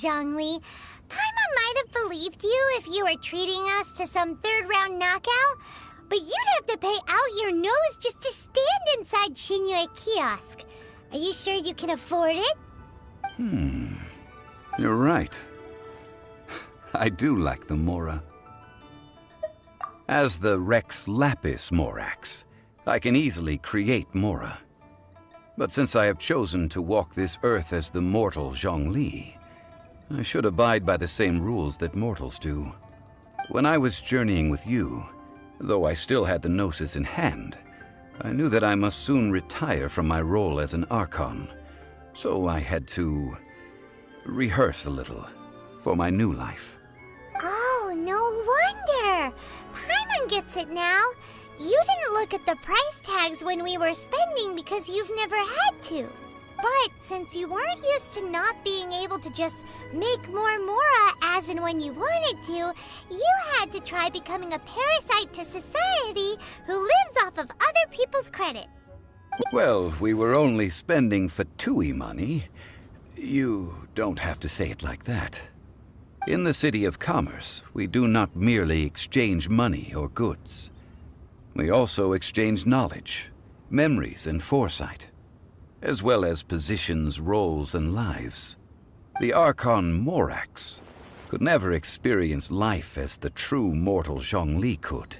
Zhongli. Paimon might have believed you if you were treating us to some third-round knockout, but you'd have to pay out your nose just to stand inside Shinyue kiosk. Are you sure you can afford it? You're right. I do like the Mora. As the Rex Lapis Morax, I can easily create Mora. But since I have chosen to walk this earth as the mortal Zhongli, I should abide by the same rules that mortals do. When I was journeying with you, though I still had the Gnosis in hand, I knew that I must soon retire from my role as an Archon, so I had to rehearse a little for my new life. Oh, no wonder! Paimon gets it now. You didn't look at the price tags when we were spending because you've never had to. But since you weren't used to not being able to just make more Mora as and when you wanted to, you had to try becoming a parasite to society who lives off of other people's credit. Well, we were only spending Fatui money. You don't have to say it like that. In the City of Commerce, we do not merely exchange money or goods. We also exchange knowledge, memories, and foresight, as well as positions, roles, and lives. The Archon Morax could never experience life as the true mortal Zhongli could,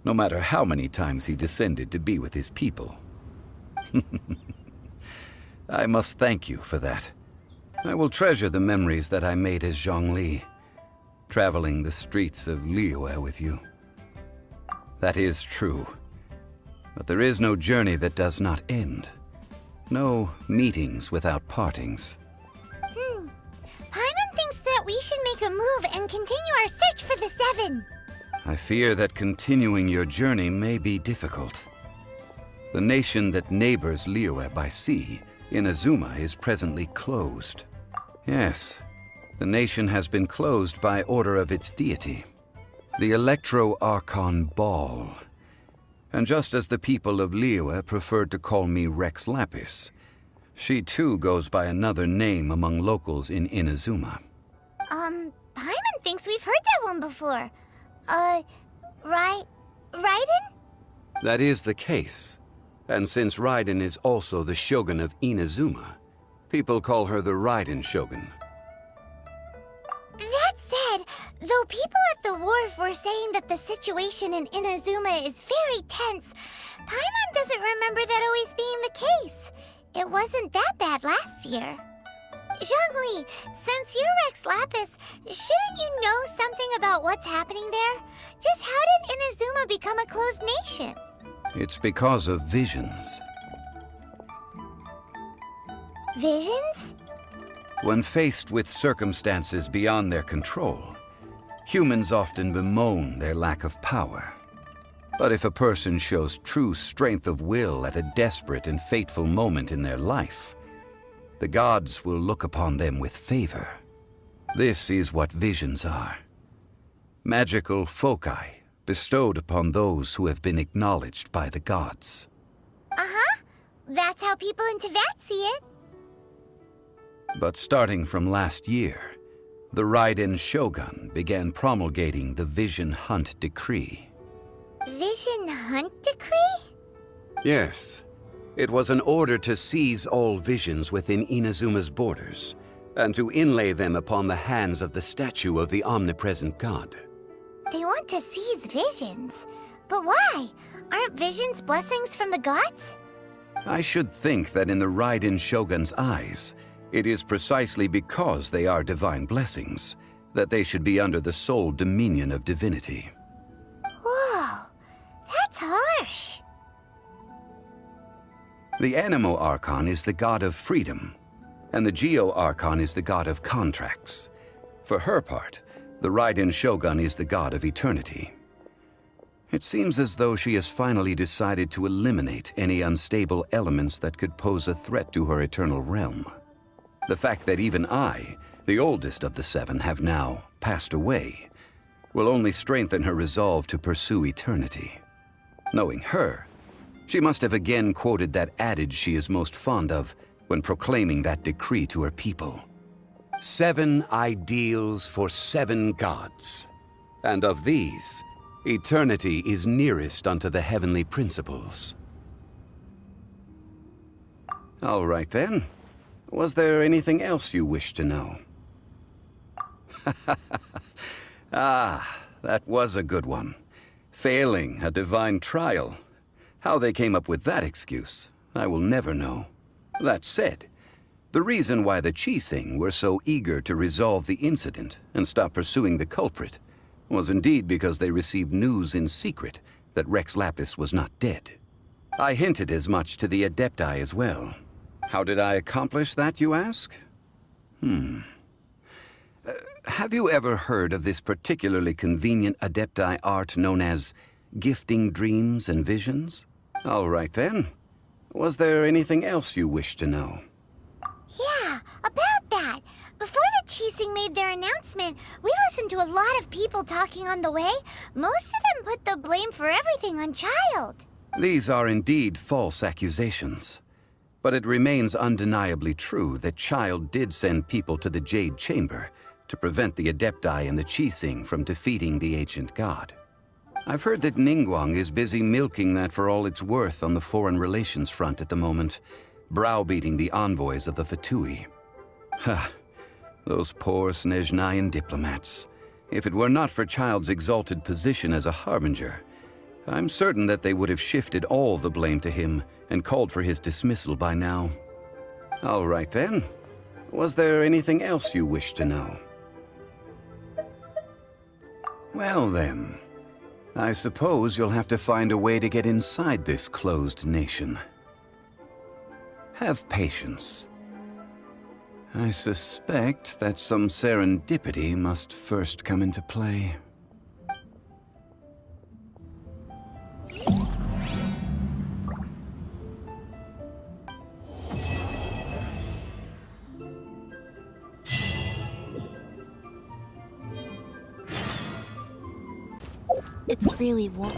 no matter how many times he descended to be with his people. I must thank you for that. I will treasure the memories that I made as Zhongli, traveling the streets of Liyue with you. That is true, but there is no journey that does not end. No meetings without partings. Paimon thinks that we should make a move and continue our search for the Seven. I fear that continuing your journey may be difficult. The nation that neighbors Liyue by sea, Inazuma, is presently closed. Yes, the nation has been closed by order of its deity, the Electro-Archon Ball. And just as the people of Liyue preferred to call me Rex Lapis, she too goes by another name among locals in Inazuma. Paimon thinks we've heard that one before. Raiden? That is the case. And since Raiden is also the Shogun of Inazuma, people call her the Raiden Shogun. That said, though people at the wharf were saying that the situation in Inazuma is very tense, Paimon doesn't remember that always being the case. It wasn't that bad last year. Zhongli, since you're Rex Lapis, shouldn't you know something about what's happening there? Just how did Inazuma become a closed nation? It's because of visions. Visions? When faced with circumstances beyond their control, humans often bemoan their lack of power. But if a person shows true strength of will at a desperate and fateful moment in their life, the gods will look upon them with favor. This is what visions are. Magical foci bestowed upon those who have been acknowledged by the gods. Uh-huh. That's how people in Teyvat see it. But starting from last year, the Raiden Shogun began promulgating the Vision Hunt Decree. Vision Hunt Decree? Yes. It was an order to seize all visions within Inazuma's borders, and to inlay them upon the hands of the statue of the omnipresent god. They want to seize visions. But why? Aren't visions blessings from the gods? I should think that in the Raiden Shogun's eyes, it is precisely because they are divine blessings that they should be under the sole dominion of divinity. Whoa, that's harsh. The Anemo Archon is the god of freedom, and the Geo Archon is the god of contracts. For her part, the Raiden Shogun is the god of eternity. It seems as though she has finally decided to eliminate any unstable elements that could pose a threat to her eternal realm. The fact that even I, the oldest of the seven, have now passed away will only strengthen her resolve to pursue eternity. Knowing her, she must have again quoted that adage she is most fond of when proclaiming that decree to her people. 7 ideals for 7 gods. And of these, eternity is nearest unto the heavenly principles. All right then. Was there anything else you wish to know? Ah, that was a good one. Failing a divine trial. How they came up with that excuse, I will never know. That said, the reason why the Qixing were so eager to resolve the incident and stop pursuing the culprit was indeed because they received news in secret that Rex Lapis was not dead. I hinted as much to the Adepti as well. How did I accomplish that, you ask? Have you ever heard of this particularly convenient Adepti art known as gifting dreams and visions? All right then. Was there anything else you wish to know? Yeah, about that. Before the Qixing made their announcement, we listened to a lot of people talking on the way. Most of them put the blame for everything on Child. These are indeed false accusations. But it remains undeniably true that Child did send people to the Jade Chamber to prevent the Adepti and the Qixing from defeating the ancient god. I've heard that Ningguang is busy milking that for all it's worth on the foreign relations front at the moment, browbeating the envoys of the Fatui. Ha! Those poor Snezhnayan diplomats. If it were not for Child's exalted position as a harbinger, I'm certain that they would have shifted all the blame to him and called for his dismissal by now. All right then. Was there anything else you wish to know? Well then, I suppose you'll have to find a way to get inside this closed nation. Have patience. I suspect that some serendipity must first come into play. It's really warm.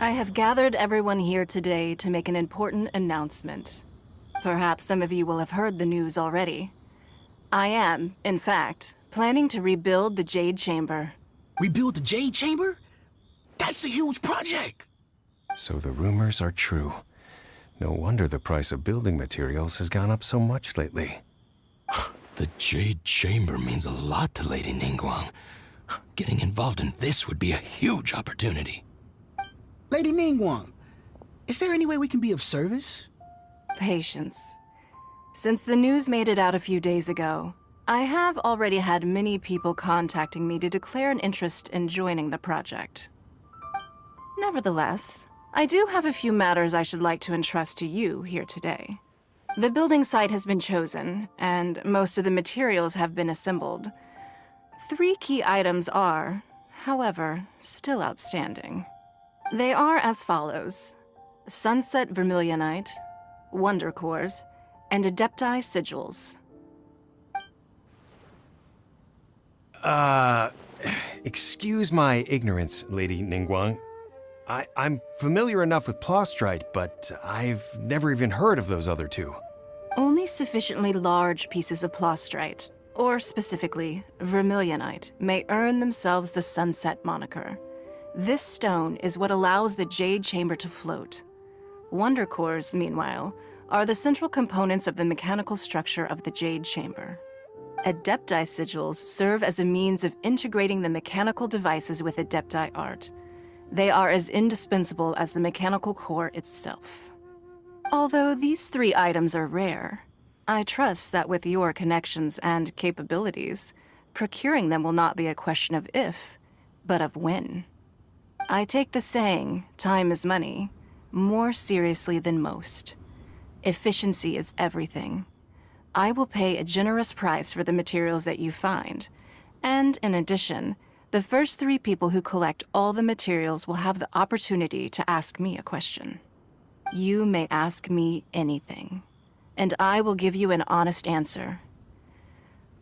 I have gathered everyone here today to make an important announcement. Perhaps some of you will have heard the news already. I am, in fact, planning to rebuild the Jade Chamber. Rebuild the Jade Chamber? That's a huge project! So the rumors are true. No wonder the price of building materials has gone up so much lately. The Jade Chamber means a lot to Lady Ningguang. Getting involved in this would be a huge opportunity. Lady Ningguang, is there any way we can be of service? Patience. Since the news made it out a few days ago, I have already had many people contacting me to declare an interest in joining the project. Nevertheless, I do have a few matters I should like to entrust to you here today. The building site has been chosen, and most of the materials have been assembled. 3 key items are, however, still outstanding. They are as follows: Sunset Vermilionite, Wonder Cores, and Adepti Sigils. Excuse my ignorance, Lady Ningguang. I'm familiar enough with Plostrite, but I've never even heard of those other 2. Only sufficiently large pieces of Plostrite, or specifically Vermilionite, may earn themselves the Sunset moniker. This stone is what allows the Jade Chamber to float. Wonder Cores, meanwhile, are the central components of the mechanical structure of the Jade Chamber. Adepti Sigils serve as a means of integrating the mechanical devices with Adepti art. They are as indispensable as the mechanical core itself. Although these 3 items are rare, I trust that with your connections and capabilities, procuring them will not be a question of if, but of when. I take the saying, time is money, more seriously than most. Efficiency is everything. I will pay a generous price for the materials that you find, and in addition, the first 3 people who collect all the materials will have the opportunity to ask me a question. You may ask me anything, and I will give you an honest answer.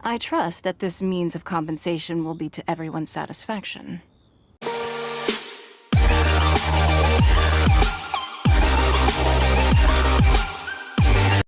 I trust that this means of compensation will be to everyone's satisfaction.